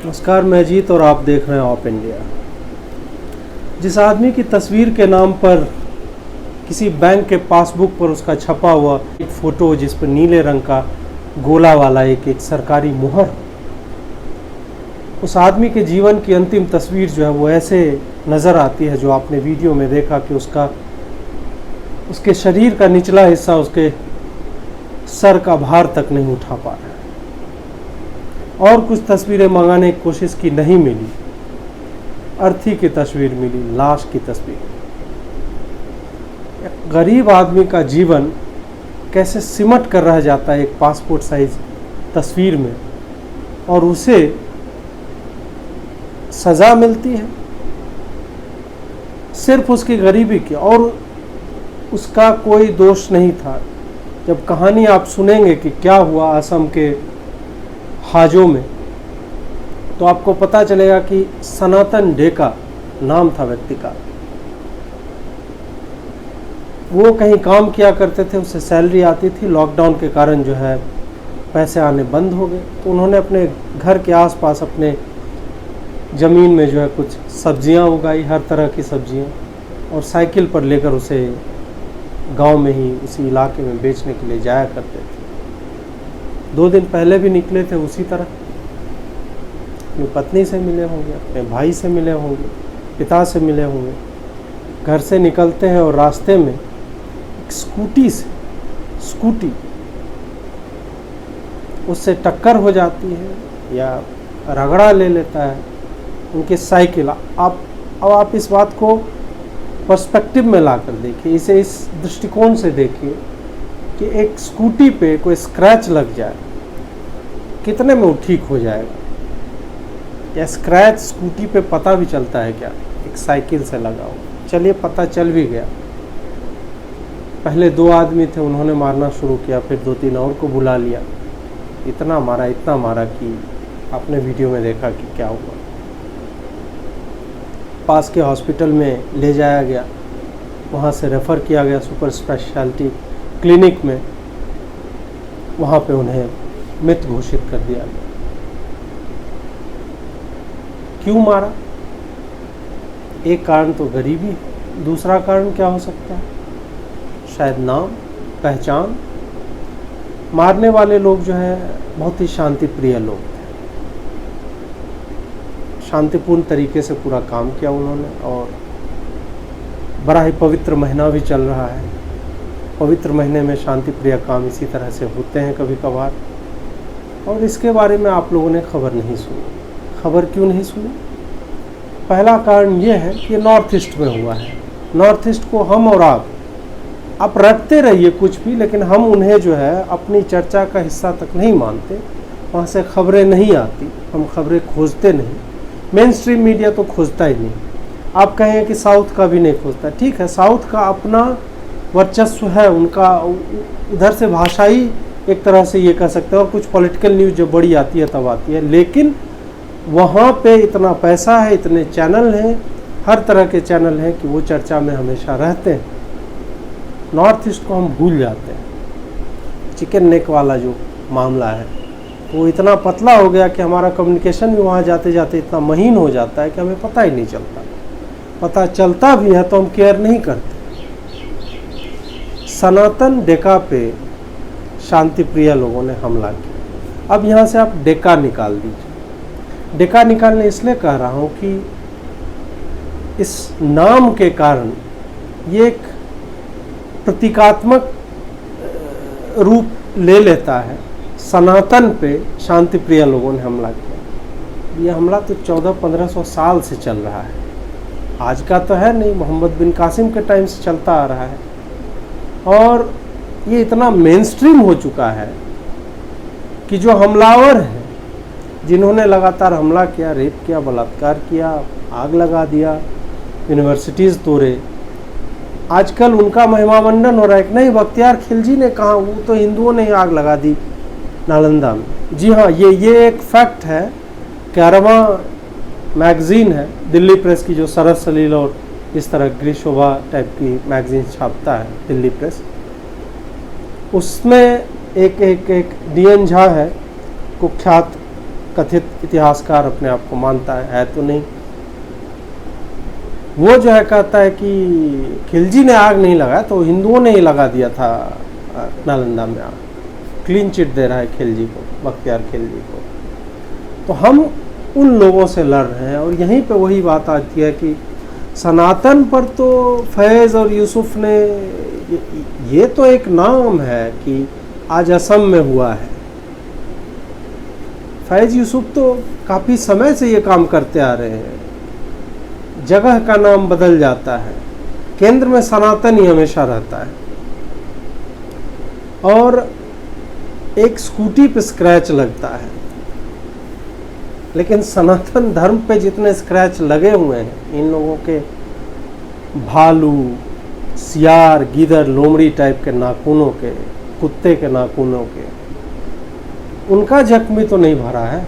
नमस्कार, मैं जीत और आप देख रहे हैं ऑप इंडिया। जिस आदमी की तस्वीर के नाम पर किसी बैंक के पासबुक पर उसका छपा हुआ एक फ़ोटो जिस पर नीले रंग का गोला वाला एक सरकारी मुहर, उस आदमी के जीवन की अंतिम तस्वीर जो है वो ऐसे नज़र आती है जो आपने वीडियो में देखा कि उसके शरीर का निचला हिस्सा उसके सर का भार तक नहीं उठा पा रहा है। और कुछ तस्वीरें मंगाने की कोशिश की, नहीं मिली। अर्थी की तस्वीर मिली, लाश की तस्वीर। एक गरीब आदमी का जीवन कैसे सिमट कर रह जाता है एक पासपोर्ट साइज तस्वीर में, और उसे सज़ा मिलती है सिर्फ उसकी गरीबी की, और उसका कोई दोष नहीं था। जब कहानी आप सुनेंगे कि क्या हुआ असम के हाजों में, तो आपको पता चलेगा कि सनातन डेका नाम था व्यक्ति का। वो कहीं काम किया करते थे, उससे सैलरी आती थी। लॉकडाउन के कारण जो है पैसे आने बंद हो गए, तो उन्होंने अपने घर के आसपास अपने ज़मीन में जो है कुछ सब्जियां उगाई, हर तरह की सब्जियां, और साइकिल पर लेकर उसे गांव में ही उसी इलाके में बेचने के लिए जाया करते थे। 2 दिन पहले भी निकले थे उसी तरह। अपनी पत्नी से मिले होंगे, अपने भाई से मिले होंगे, पिता से मिले होंगे। घर से निकलते हैं और रास्ते में एक स्कूटी उससे टक्कर हो जाती है या रगड़ा ले लेता है उनकी साइकिल। अब आप इस बात को पर्सपेक्टिव में लाकर देखिए, इसे इस दृष्टिकोण से देखिए कि एक स्कूटी पे कोई स्क्रैच लग जाए, कितने में वो ठीक हो जाएगा? या स्क्रैच स्कूटी पे पता भी चलता है क्या? एक साइकिल से लगा हो, चलिए पता चल भी गया। पहले 2 आदमी थे, उन्होंने मारना शुरू किया, फिर 2-3 और को बुला लिया। इतना मारा कि आपने वीडियो में देखा कि क्या हुआ। पास के हॉस्पिटल में ले जाया गया, वहाँ से रेफ़र किया गया सुपर स्पेशलिटी क्लिनिक में। वहाँ पे उन्हें मृत घोषित कर दिया गया। क्यों मारा? एक कारण तो गरीबी, दूसरा कारण क्या हो सकता है? शायद नाम, पहचान। मारने वाले लोग जो है बहुत ही शांति प्रिय लोग थे। शांतिपूर्ण तरीके से पूरा काम किया उन्होंने, और बड़ा ही पवित्र महीना भी चल रहा है। पवित्र महीने में शांति प्रिय काम इसी तरह से होते हैं कभी कभार, और इसके बारे में आप लोगों ने खबर नहीं सुनी। खबर क्यों नहीं सुनी? पहला कारण ये है कि नॉर्थ ईस्ट में हुआ है। नॉर्थ ईस्ट को हम और आप रखते रहिए कुछ भी, लेकिन हम उन्हें जो है अपनी चर्चा का हिस्सा तक नहीं मानते। वहाँ से खबरें नहीं आती, हम खबरें खोजते नहीं। मेन स्ट्रीम मीडिया तो खोजता ही नहीं। आप कहें कि साउथ का भी नहीं खोजता, ठीक है, साउथ का अपना वर्चस्व है, उनका उधर से भाषा ही एक तरह से ये कह सकते हैं, और कुछ पॉलिटिकल न्यूज़ जब बड़ी आती है तब आती है। लेकिन वहाँ पे इतना पैसा है, इतने चैनल हैं, हर तरह के चैनल हैं कि वो चर्चा में हमेशा रहते हैं। नॉर्थ ईस्ट को हम भूल जाते हैं। चिकन नेक वाला जो मामला है वो इतना पतला हो गया कि हमारा कम्युनिकेशन भी वहाँ जाते जाते इतना महीन हो जाता है कि हमें पता ही नहीं चलता। पता चलता भी है तो हम केयर नहीं करते। सनातन डेका पे शांति प्रिय लोगों ने हमला किया। अब यहाँ से आप डेका निकाल दीजिए। डेका निकालने इसलिए कह रहा हूँ कि इस नाम के कारण ये एक प्रतीकात्मक रूप ले लेता है। सनातन पे शांति प्रिय लोगों ने हमला किया। ये हमला तो 1400-1500 साल से चल रहा है, आज का तो है नहीं, मोहम्मद बिन कासिम के टाइम से चलता आ रहा है। और ये इतना मेनस्ट्रीम हो चुका है कि जो हमलावर हैं, जिन्होंने लगातार हमला किया, रेप किया, बलात्कार किया, आग लगा दिया, यूनिवर्सिटीज़ तोड़े, आजकल उनका महिमामंडन हो रहा है। नहीं, बख्तियार खिलजी ने कहा, वो तो हिंदुओं ने आग लगा दी नालंदा में। जी हाँ, ये एक फैक्ट है। 11वां मैगज़ीन है दिल्ली प्रेस की, जो सरस सलील और इस तरह गृह शोभा टाइप की मैगज़ीन छापता है दिल्ली प्रेस, उसमें एक DN झा है, कुख्यात कथित इतिहासकार अपने आप को मानता है तो नहीं। वो जो है कहता है कि खिलजी ने आग नहीं लगाया, तो हिंदुओं ने ही लगा दिया था नालंदा में आग। क्लीन चिट दे रहा है खिलजी को, बख्तियार खिलजी को। तो हम उन लोगों से लड़ रहे हैं। और यहीं पे वही बात आती है कि सनातन पर तो फैज़ और यूसुफ ने, ये तो एक नाम है कि आज असम में हुआ है। फैज़ यूसुफ तो काफ़ी समय से ये काम करते आ रहे हैं। जगह का नाम बदल जाता है, केंद्र में सनातन ही हमेशा रहता है। और एक स्कूटी पे स्क्रैच लगता है, लेकिन सनातन धर्म पे जितने स्क्रैच लगे हुए हैं इन लोगों के भालू, सियार, गीदड़, लोमड़ी टाइप के नाखूनों के, कुत्ते के नाखूनों के, उनका जख्म तो नहीं भरा है।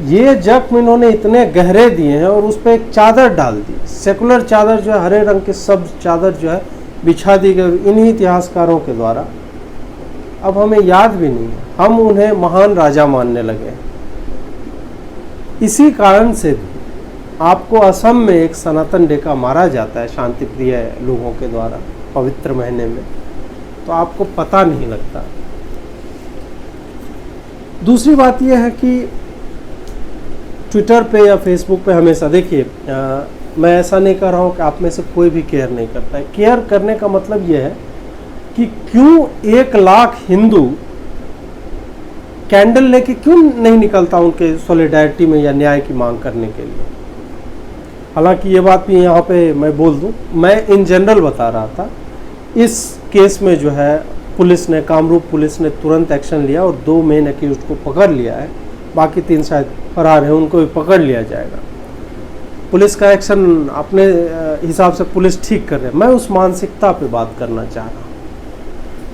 ये जख्म इन्होंने इतने गहरे दिए हैं और उस पर एक चादर डाल दी, सेकुलर चादर जो है, हरे रंग की सब चादर जो है बिछा दी गई इन्हीं इतिहासकारों के द्वारा। अब हमें याद भी नहीं है, हम उन्हें महान राजा मानने लगे। इसी कारण से भी आपको असम में एक सनातन डेका मारा जाता है शांति प्रिय लोगों के द्वारा पवित्र महीने में, तो आपको पता नहीं लगता। दूसरी बात यह है कि ट्विटर पे या फेसबुक पे हमेशा देखिए, मैं ऐसा नहीं कर रहा हूँ कि आप में से कोई भी केयर नहीं करता है। केयर करने का मतलब यह है कि क्यों 1 लाख हिंदू कैंडल लेके क्यों नहीं निकलता उनके सॉलिडारिटी में या न्याय की मांग करने के लिए। हालांकि ये बात भी यहाँ पे मैं बोल दूँ, मैं इन जनरल बता रहा था। इस केस में जो है पुलिस ने, कामरूप पुलिस ने तुरंत एक्शन लिया और 2 मेन एक्यूज्ड को पकड़ लिया है। बाकी 3 शायद फरार हैं, उनको भी पकड़ लिया जाएगा। पुलिस का एक्शन अपने हिसाब से पुलिस ठीक कर रहे हैं। मैं उस मानसिकता पे बात करना चाह रहा हूँ।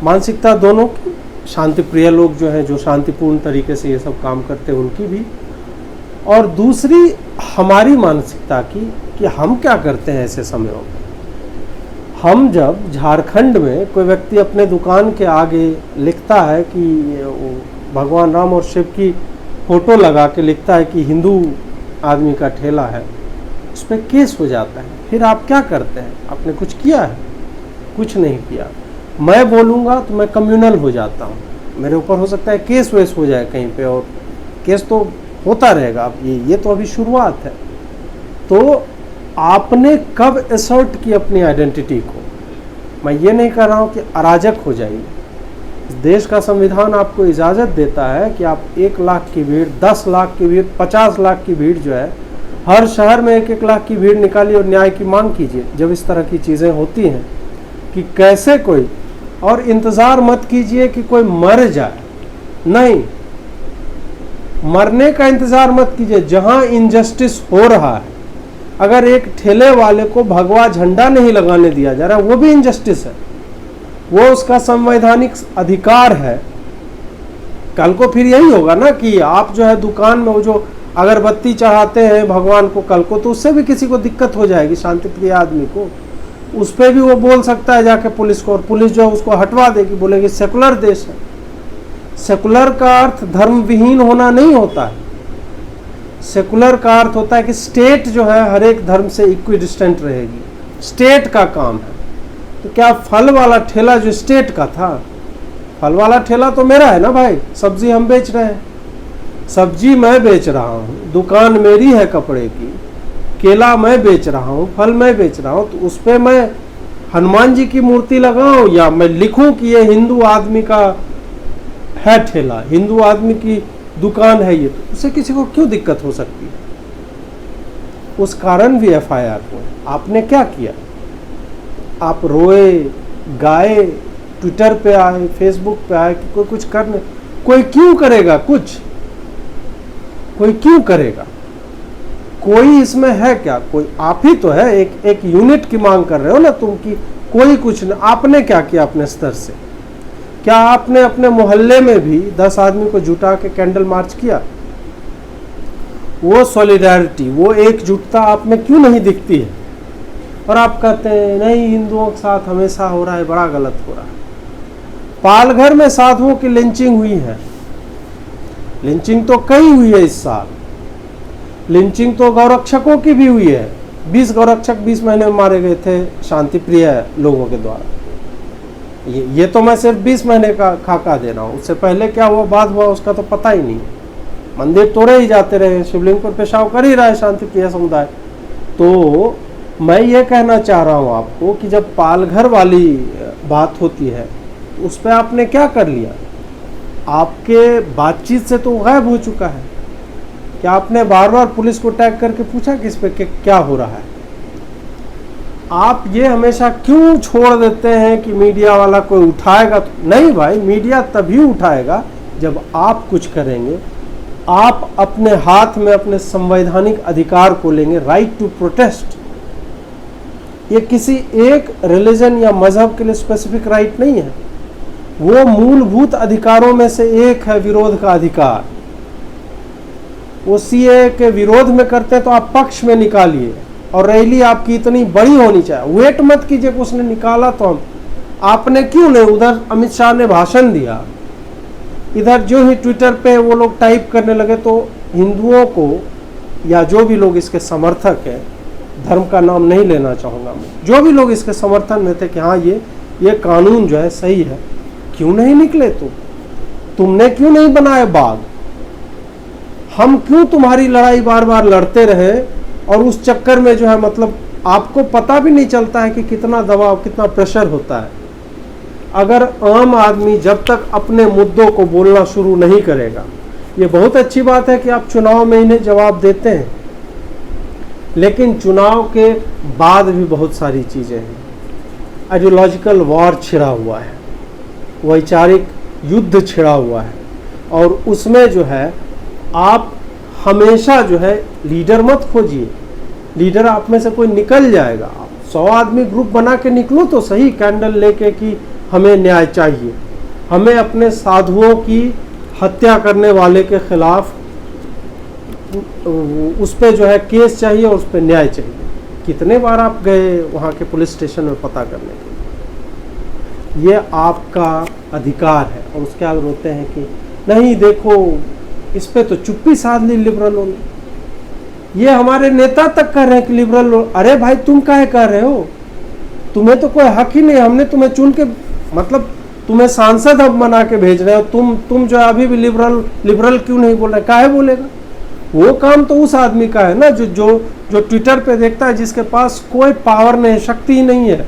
मानसिकता दोनों की, शांति प्रिय लोग जो हैं, जो शांतिपूर्ण तरीके से ये सब काम करते हैं, उनकी भी, और दूसरी हमारी मानसिकता की कि हम क्या करते हैं ऐसे समयों में। हम जब झारखंड में कोई व्यक्ति अपने दुकान के आगे लिखता है कि भगवान राम और शिव की फोटो लगा के लिखता है कि हिंदू आदमी का ठेला है, उस पर केस हो जाता है। फिर आप क्या करते हैं? आपने कुछ किया है? कुछ नहीं किया। मैं बोलूँगा तो मैं कम्युनल हो जाता हूँ, मेरे ऊपर हो सकता है केस वेस हो जाए कहीं पे, और केस तो होता रहेगा। अब ये तो अभी शुरुआत है। तो आपने कब असर्ट की अपनी आइडेंटिटी को? मैं ये नहीं कह रहा हूँ कि अराजक हो जाइए। इस देश का संविधान आपको इजाज़त देता है कि आप 1 लाख की भीड़, 10 लाख की भीड़, 50 लाख की भीड़ जो है, हर शहर में 1-1 लाख की भीड़ निकालिए और न्याय की मांग कीजिए। जब इस तरह की चीज़ें होती हैं कि कैसे कोई, और इंतज़ार मत कीजिए कि कोई मर जाए, नहीं, मरने का इंतज़ार मत कीजिए। जहाँ इनजस्टिस हो रहा है, अगर एक ठेले वाले को भगवा झंडा नहीं लगाने दिया जा रहा है, वो भी इनजस्टिस है, वो उसका संवैधानिक अधिकार है। कल को फिर यही होगा ना कि आप जो है दुकान में वो जो अगरबत्ती चढ़ाते हैं भगवान को, कल को तो उससे भी किसी को दिक्कत हो जाएगी, शांति प्रिय आदमी को, उस पर भी वो बोल सकता है जाके पुलिस को, और पुलिस जो है उसको हटवा देगी, बोलेगी सेकुलर देश है। सेकुलर का अर्थ धर्म विहीन होना नहीं होता है। सेकुलर का अर्थ होता है कि स्टेट जो है हर एक धर्म से इक्विडिस्टेंट रहेगी, स्टेट का काम है। तो क्या फल वाला ठेला जो स्टेट का था, फल वाला ठेला तो मेरा है ना भाई, सब्जी हम बेच रहे हैं, सब्जी मैं बेच रहा हूँ, दुकान मेरी है कपड़े की, केला मैं बेच रहा हूँ, फल मैं बेच रहा हूँ, तो उस पर मैं हनुमान जी की मूर्ति लगाऊं या मैं लिखूं कि ये हिंदू आदमी का है ठेला, हिंदू आदमी की दुकान है ये, तो उससे किसी को क्यों दिक्कत हो सकती है? उस कारण भी FIR हुए। आपने क्या किया? आप रोए, गाए, ट्विटर पे आए, फेसबुक पे आए कि कोई कुछ करने, कोई क्यों करेगा? कुछ कोई क्यों करेगा? कोई इसमें है क्या? कोई आप ही तो है, एक यूनिट की मांग कर रहे हो ना तुम, कि कोई कुछ नहीं। आपने क्या किया अपने स्तर से? क्या आपने अपने मोहल्ले में भी 10 आदमी को जुटा के कैंडल मार्च किया? वो सॉलिडारिटी, वो एकजुटता आप में क्यों नहीं दिखती है? और आप कहते हैं नहीं, हिंदुओं के साथ हमेशा हो रहा है, बड़ा गलत हो रहा है। पालघर में साधुओं की लिंचिंग हुई है, लिंचिंग तो कई हुई है इस साल, लिंचिंग तो गौरक्षकों की भी हुई है। 20 गौरक्षक 20 महीने में मारे गए थे शांति प्रिय लोगों के द्वारा। ये तो मैं सिर्फ 20 महीने का खाका दे रहा हूँ, उससे पहले क्या हुआ बाद हुआ उसका तो पता ही नहीं। मंदिर तोड़े ही जाते रहे, शिवलिंग पर पेशाब कर ही रहा है शांति प्रिय समुदाय। तो मैं ये कहना चाह रहा हूँ आपको कि जब पालघर वाली बात होती है उस पर आपने क्या कर लिया, आपके बातचीत से तो गायब हो चुका है। क्या आपने बार बार पुलिस को टैग करके पूछा कि इस पे क्या हो रहा है? आप ये हमेशा क्यों छोड़ देते हैं कि मीडिया वाला कोई उठाएगा? नहीं भाई, मीडिया तभी उठाएगा जब आप कुछ करेंगे। आप अपने हाथ में अपने संवैधानिक अधिकार को लेंगे, राइट टू प्रोटेस्ट। ये किसी एक रिलीजन या मजहब के लिए स्पेसिफिक राइट नहीं है, वो मूलभूत अधिकारों में से एक है विरोध का अधिकार। वो सीए के विरोध में करते हैं तो आप पक्ष में निकालिए, और रैली आपकी इतनी बड़ी होनी चाहिए। वेट मत कीजिए कि उसने निकाला तो हम, आपने क्यों नहीं? उधर अमित शाह ने भाषण दिया, इधर जो ही ट्विटर पे वो लोग टाइप करने लगे तो हिंदुओं को या जो भी लोग इसके समर्थक हैं, धर्म का नाम नहीं लेना चाहूँगा मैं, जो भी लोग इसके समर्थन में थे कि हाँ ये कानून जो है सही है, क्यों नहीं निकले? तुमने क्यों नहीं बनाए बाग? हम क्यों तुम्हारी लड़ाई बार बार लड़ते रहे? और उस चक्कर में जो है मतलब आपको पता भी नहीं चलता है कि कितना दबाव, कितना प्रेशर होता है। अगर आम आदमी जब तक अपने मुद्दों को बोलना शुरू नहीं करेगा, ये बहुत अच्छी बात है कि आप चुनाव में इन्हें जवाब देते हैं, लेकिन चुनाव के बाद भी बहुत सारी चीज़ें हैं। आइडियोलॉजिकल वॉर छिड़ा हुआ है, वैचारिक युद्ध छिड़ा हुआ है, और उसमें जो है आप हमेशा जो है लीडर मत खोजिए। लीडर आप में से कोई निकल जाएगा। आप 100 आदमी ग्रुप बना के निकलो तो सही, कैंडल लेके कि हमें न्याय चाहिए, हमें अपने साधुओं की हत्या करने वाले के खिलाफ उस पर जो है केस चाहिए और उस पर न्याय चाहिए। कितने बार आप गए वहाँ के पुलिस स्टेशन में पता करने के लिए? ये आपका अधिकार है। और उसके आगे रोते हैं कि नहीं देखो इस पे तो चुप्पी साध ली लिबरलों ने। ये हमारे नेता तक कह रहे हैं कि लिबरल, अरे भाई तुम काहे कह रहे हो? तुम्हें तो कोई हक ही नहीं, हमने तुम्हें चुन के मतलब तुम्हें सांसद अब बना के भेज रहे हो, तुम जो अभी भी लिबरल क्यों नहीं बोल रहे? काहे बोलेगा? वो काम तो उस आदमी का है ना जो ट्विटर पे देखता है, जिसके पास कोई पावर नहीं, शक्ति ही नहीं है।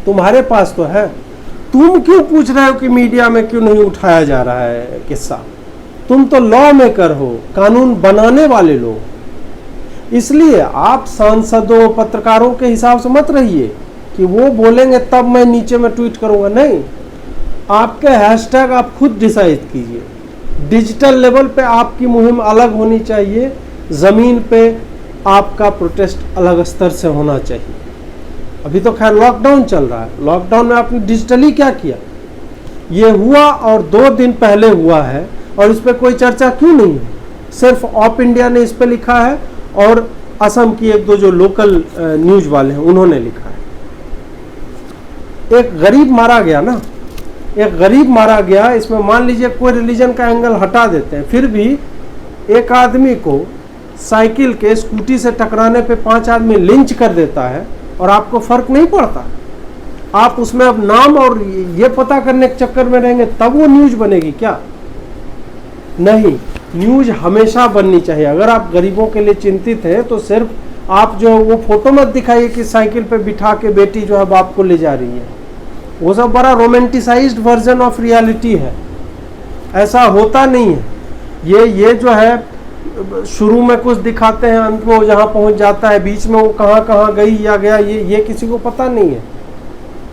तुम्हारे पास तो है। तुम क्यों पूछ रहे हो कि मीडिया में क्यों नहीं उठाया जा रहा है किस्सा? तुम तो लॉ मेकर हो, कानून बनाने वाले लोग। इसलिए आप सांसदों, पत्रकारों के हिसाब से मत रहिए कि वो बोलेंगे तब मैं नीचे में ट्वीट करूंगा। नहीं, आपके हैशटैग आप खुद डिसाइड कीजिए। डिजिटल लेवल पे आपकी मुहिम अलग होनी चाहिए, ज़मीन पे आपका प्रोटेस्ट अलग स्तर से होना चाहिए। अभी तो खैर लॉकडाउन चल रहा है, लॉकडाउन में आपने डिजिटली क्या किया? ये हुआ और 2 दिन पहले हुआ है, और इस पर कोई चर्चा क्यों नहीं है? सिर्फ ऑफ इंडिया ने इस पर लिखा है और असम की 1-2 जो लोकल न्यूज वाले हैं उन्होंने लिखा है। एक गरीब मारा गया ना, एक गरीब मारा गया। इसमें मान लीजिए कोई रिलीजन का एंगल हटा देते हैं, फिर भी एक आदमी को साइकिल के, स्कूटी से टकराने पे 5 आदमी लिंच कर देता है और आपको फर्क नहीं पड़ता। आप उसमें अब नाम और ये पता करने के चक्कर में रहेंगे, तब वो न्यूज बनेगी क्या? नहीं, न्यूज हमेशा बननी चाहिए। अगर आप गरीबों के लिए चिंतित हैं तो सिर्फ आप जो वो फोटो मत दिखाइए कि साइकिल पे बिठा के बेटी जो है बाप को ले जा रही है। वो सब बड़ा रोमांटिसाइज्ड वर्जन ऑफ रियलिटी है, ऐसा होता नहीं है। ये जो है शुरू में कुछ दिखाते हैं, अंत में वो जहाँ पहुँच जाता है, बीच में वो कहाँ कहाँ गई या गया ये किसी को पता नहीं है।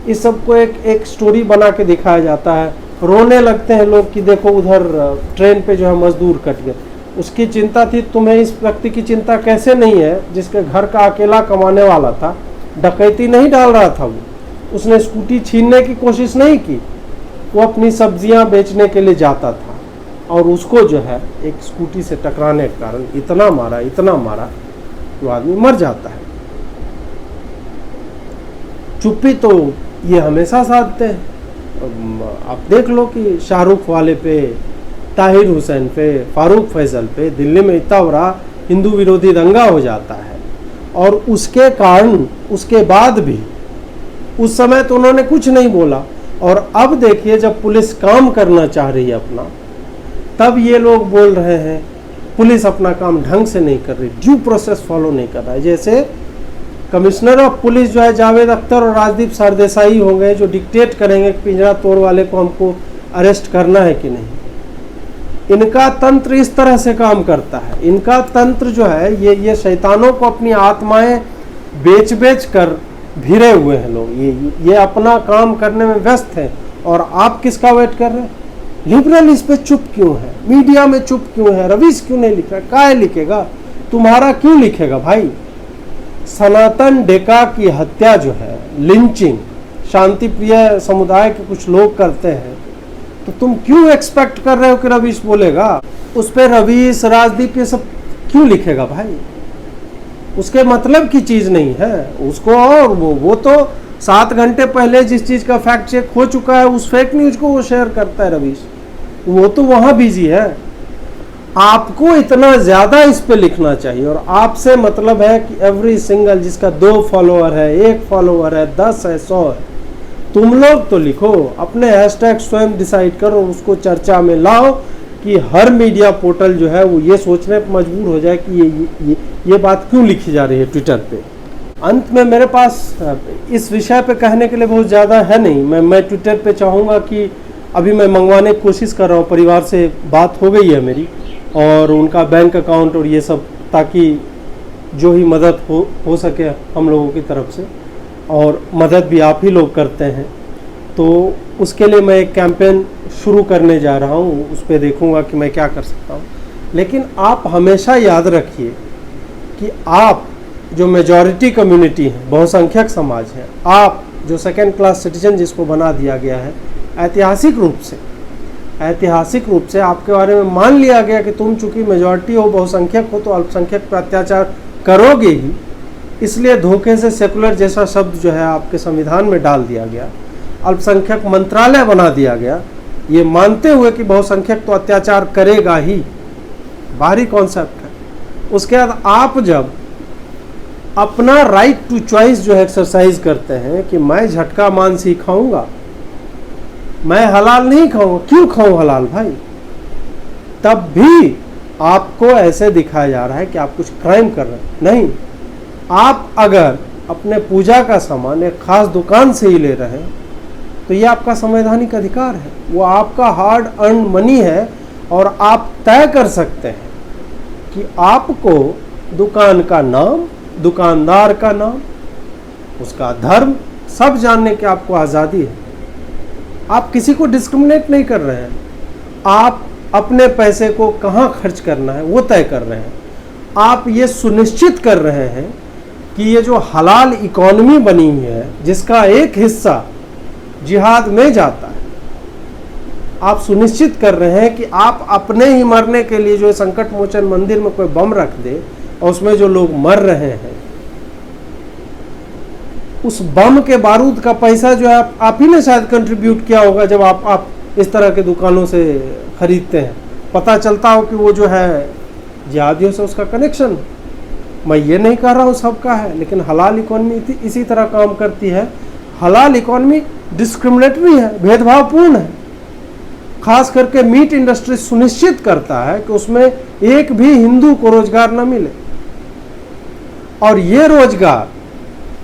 इस सब को एक स्टोरी बना के दिखाया जाता है। रोने लगते हैं लोग कि देखो उधर ट्रेन पे जो है मजदूर कट गए। उसकी चिंता थी, तुम्हें इस व्यक्ति की चिंता कैसे नहीं है जिसके घर का अकेला कमाने वाला था, डकैती नहीं डाल रहा था, वो उसने स्कूटी छीनने की कोशिश नहीं की, वो अपनी सब्जियां बेचने के लिए जाता था, और उसको जो है एक स्कूटी से टकराने के कारण इतना मारा वो आदमी मर जाता है। चुप्पी तो ये हमेशा साधते हैं। आप देख लो कि शाहरुख वाले पे ताहिर हुसैन पे, फारूक फैसल पे दिल्ली में इतना बड़ा हिंदू विरोधी दंगा हो जाता है, और उसके कारण उसके बाद भी उस समय तो उन्होंने कुछ नहीं बोला, और अब देखिए जब पुलिस काम करना चाह रही है अपना, तब ये लोग बोल रहे हैं पुलिस अपना काम ढंग से नहीं कर रही, ड्यू प्रोसेस फॉलो नहीं कर रहा है। जैसे कमिश्नर ऑफ पुलिस जो है जावेद अख्तर और राजदीप सरदेसाई हो गए, जो डिक्टेट करेंगे कि पिंजरा तोड़ वाले को हमको अरेस्ट करना है कि नहीं। इनका तंत्र इस तरह से काम करता है, इनका तंत्र जो है ये शैतानों को अपनी आत्माएं बेच बेच कर भिड़े हुए हैं लोग। ये अपना काम करने में व्यस्त हैं, और आप किसका वेट कर रहे हैं? लिबरल इस पे चुप क्यों है, मीडिया में चुप क्यों है, रवीश क्यों नहीं लिख रहा? काय लिखेगा? तुम्हारा क्यों लिखेगा भाई? सनातन डेका की हत्या जो है, लिंचिंग शांति प्रिय समुदाय के कुछ लोग करते हैं, तो तुम क्यों एक्सपेक्ट कर रहे हो कि रवीश बोलेगा? उस पर रवीश, राजदीप ये सब क्यों लिखेगा भाई? उसके मतलब की चीज नहीं है उसको। और वो तो 7 घंटे पहले जिस चीज का फैक्ट चेक हो चुका है, उस फेक न्यूज को वो शेयर करता है रवीश, वो तो वहां बिजी है। आपको इतना ज्यादा इस पे लिखना चाहिए, और आपसे मतलब है कि एवरी सिंगल जिसका 2 फॉलोअर है, 1 फॉलोअर है, 10 है, 100 है, तुम लोग तो लिखो, अपने हैशटैग स्वयं डिसाइड करो, उसको चर्चा में लाओ कि हर मीडिया पोर्टल जो है वो ये सोचने पर मजबूर हो जाए कि ये बात क्यों लिखी जा रही है ट्विटर पे। अंत में मेरे पास इस विषय पे कहने के लिए बहुत ज़्यादा है नहीं। मैं ट्विटर पे चाहूँगा कि अभी मैं मंगवाने की कोशिश कर रहा हूँ, परिवार से बात हो गई है मेरी, और उनका बैंक अकाउंट और ये सब, ताकि जो ही मदद हो सके हम लोगों की तरफ से, और मदद भी आप ही लोग करते हैं, तो उसके लिए मैं एक कैंपेन शुरू करने जा रहा हूँ। उस पर देखूँगा कि मैं क्या कर सकता हूँ। लेकिन आप हमेशा याद रखिए कि आप जो मेजॉरिटी कम्युनिटी है, बहुसंख्यक समाज है, आप जो सेकेंड क्लास सिटीजन जिसको बना दिया गया है, ऐतिहासिक रूप से आपके बारे में मान लिया गया कि तुम चूंकि मेजॉरिटी हो, बहुसंख्यक हो, तो अल्पसंख्यक पर अत्याचार करोगे ही, इसलिए धोखे से सेकुलर जैसा शब्द जो है आपके संविधान में डाल दिया गया, अल्पसंख्यक मंत्रालय बना दिया गया, ये मानते हुए कि बहुसंख्यक तो अत्याचार करेगा ही। बाहरी कॉन्सेप्ट है। उसके बाद आप जब अपना राइट टू चॉइस जो है एक्सरसाइज करते हैं कि मैं झटका मांस ही खाऊंगा, मैं हलाल नहीं खाऊंगा, क्यों खाऊं हलाल भाई, तब भी आपको ऐसे दिखाया जा रहा है कि आप कुछ क्राइम कर रहे हैं। नहीं, आप अगर अपने पूजा का सामान एक खास दुकान से ही ले रहे हैं, तो ये आपका संवैधानिक अधिकार है, वो आपका हार्ड अर्न मनी है, और आप तय कर सकते हैं कि आपको दुकान का नाम, दुकानदार का नाम, उसका धर्म सब जानने की आपको आज़ादी है। आप किसी को डिस्क्रिमिनेट नहीं कर रहे हैं, आप अपने पैसे को कहाँ खर्च करना है वो तय कर रहे हैं। आप ये सुनिश्चित कर रहे हैं कि ये जो हलाल इकोनॉमी बनी हुई है, जिसका एक हिस्सा जिहाद में जाता है, आप सुनिश्चित कर रहे हैं कि आप अपने ही मरने के लिए जो संकट मोचन मंदिर में कोई बम रख दे और उसमें जो लोग मर रहे हैं, उस बम के बारूद का पैसा जो है आप ही ने शायद कंट्रीब्यूट किया होगा जब आप इस तरह के दुकानों से खरीदते हैं। पता चलता हो कि वो जो है जिहादियों से उसका कनेक्शन। मैं ये नहीं कह रहा हूँ सबका है, लेकिन हलाल इकोनॉमी इसी तरह काम करती है। हलाल इकोनॉमी डिस्क्रिमिनेटरी है, भेदभावपूर्ण है। खास करके मीट इंडस्ट्री सुनिश्चित करता है कि उसमें एक भी हिंदू को रोजगार न मिले, और ये रोजगार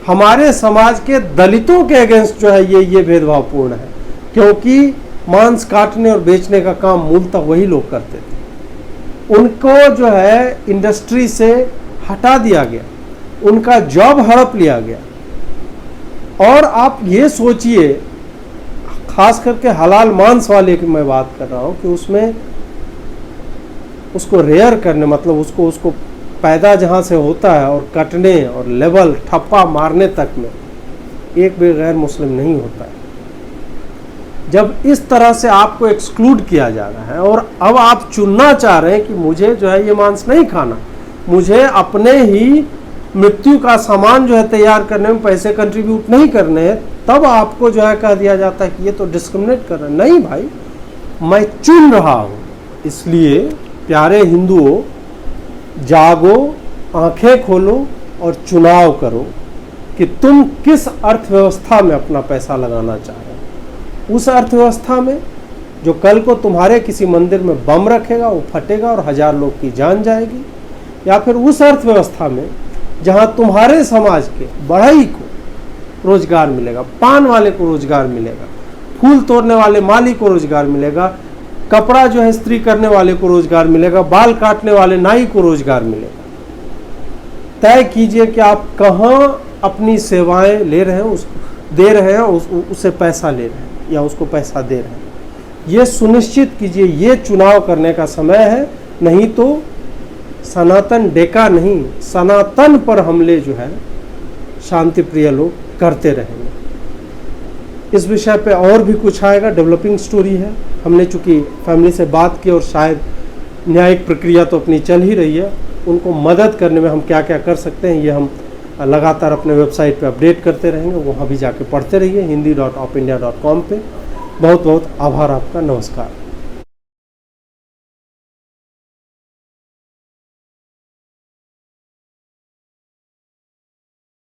हमारे समाज के दलितों के अगेंस्ट जो है ये भेदभावपूर्ण है, क्योंकि मांस काटने और बेचने का काम मूलतः वही लोग करते थे। उनको जो है इंडस्ट्री से हटा दिया गया, उनका जॉब हड़प लिया गया। और आप ये सोचिए, खास करके हलाल मांस वाले की मैं बात कर रहा हूँ, कि उसमें उसको रेयर करने, मतलब उसको पैदा जहाँ से होता है और कटने और लेवल ठप्पा मारने तक में एक भी गैर मुस्लिम नहीं होता है। जब इस तरह से आपको एक्सक्लूड किया जा रहा है और अब आप चुनना चाह रहे हैं कि मुझे जो है ये मांस नहीं खाना, मुझे अपने ही मृत्यु का सामान जो है तैयार करने में पैसे कंट्रीब्यूट नहीं करने हैं, तब आपको जो है कह दिया जाता है कि ये तो डिस्क्रिमिनेट कर रहे हैं। नहीं भाई, मैं चुन रहा हूँ इसलिए प्यारे हिंदुओं, जागो, आंखें खोलो और चुनाव करो कि तुम किस अर्थव्यवस्था में अपना पैसा लगाना चाह रहे हो। उस अर्थव्यवस्था में जो कल को तुम्हारे किसी मंदिर में बम रखेगा, वो फटेगा और 1000 लोग की जान जाएगी, या फिर उस अर्थव्यवस्था में जहां तुम्हारे समाज के बढ़ई को रोजगार मिलेगा, पान वाले को रोजगार मिलेगा, फूल तोड़ने वाले माली को रोजगार मिलेगा, कपड़ा जो है इस्त्री करने वाले को रोजगार मिलेगा, बाल काटने वाले नाई को रोजगार मिलेगा। तय कीजिए कि आप कहां अपनी सेवाएं ले रहे हैं, उसको दे रहे हैं, उससे पैसा ले रहे हैं या उसको पैसा दे रहे हैं। ये सुनिश्चित कीजिए, ये चुनाव करने का समय है, नहीं तो सनातन डेका नहीं, सनातन पर हमले जो है शांति प्रिय लोग करते रहेंगे। इस विषय पे और भी कुछ आएगा, डेवलपिंग स्टोरी है। हमने चूंकि फैमिली से बात की और शायद न्यायिक प्रक्रिया तो अपनी चल ही रही है, उनको मदद करने में हम क्या क्या कर सकते हैं ये हम लगातार अपने वेबसाइट पे अपडेट करते रहेंगे। वहाँ भी जाके पढ़ते रहिए, hindi.opindia.com पे। बहुत बहुत आभार आपका, नमस्कार।